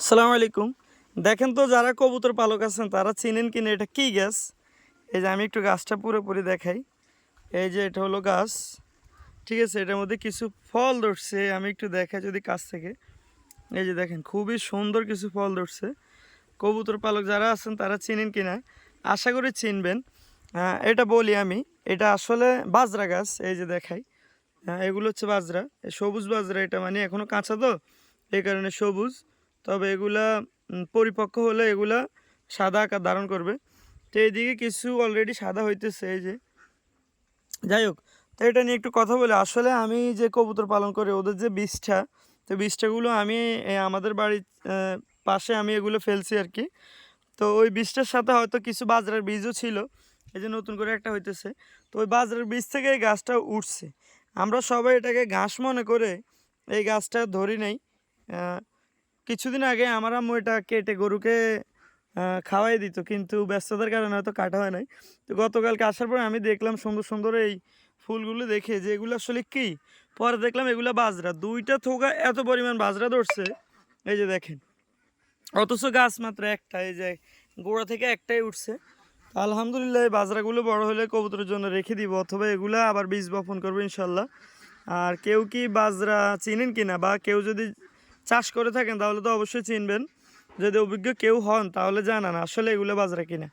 আসসালামু আলাইকুম। দেখেন তো যারা কবুতর পালক আছেন তারা চিনেন কিনা এটা কি গাছ? এই যে আমি একটু গাছটা পুরোপুরি দেখাই। এই যে এটা হলো গাছ। ঠিক আছে? এটার মধ্যে কিছু ফল ধরছে। আমি একটু দেখাই যদি কাছ থেকে। এই যে দেখেন খুবই সুন্দর কিছু ফল ধরছে। কবুতর পালক যারা আছেন তারা চিনেন কিনা? আশা করি চিনবেন। এটা বলি আমি। এটা আসলে বাজরা গাছ। এই যে দেখাই। এগুলো হচ্ছে বাজরা। সবুজ বাজরা এটা মানে এখনো কাঁচা তো এই কারণে সবুজ। তবে এগুলা পরিপক্ক হলে এগুলা সাদা আকার ধারণ করবে। তো এইদিকে কিছু অলরেডি সাদা হইতেছে এই যে। যাই হোক, তো এটা নিয়ে একটু কথা বলি। আসলে আমি যে কবুতর পালন করি ওদের যে বীজটা, তো বীজটাগুলো আমি আমাদের বাড়ির পাশে আমি এগুলো ফেলছি আর কি। তো ওই বীজটার সাথে হয়তো কিছু বাজরার বীজও ছিল। এই যে নতুন করে একটা হইতেছে। তো ওই বাজরার বীজ থেকে এই গাছটা উঠছে। আমরা সবাই এটাকে ঘাস মনে করে এই গাছটা ধরি নাই। আহ, কিছুদিন আগে আমার আম্মু এটা কেটে গরুকে খাওয়াই দিত, কিন্তু ব্যস্ততার কারণে হয়তো কাটা হয় নাই। তো গতকালকে আসার পরে আমি দেখলাম সুন্দর সুন্দর এই ফুলগুলো, দেখে যে এগুলো আসলে কি। পরে দেখলাম এগুলো বাজরা, দুইটা থোকা এত পরিমাণ বাজরা ধরছে। এই যে দেখেন, অথচ গাছ মাত্র একটা, এই যে গোড়া থেকে একটাই উঠছে। তো আলহামদুলিল্লাহ এই বাজরাগুলো বড় হলে কবুতরের জন্য রেখে দিব, অথবা এগুলা আবার বীজ বপন করবো ইনশাল্লাহ। আর কেউ কি বাজরা চিনেন কিনা, বা কেউ যদি চাষ করে থাকেন তাহলে তো অবশ্যই চিনবেন। যদি অভিজ্ঞ কেউ হন তাহলে জানান আসলে এগুলো বাজরা কিনা।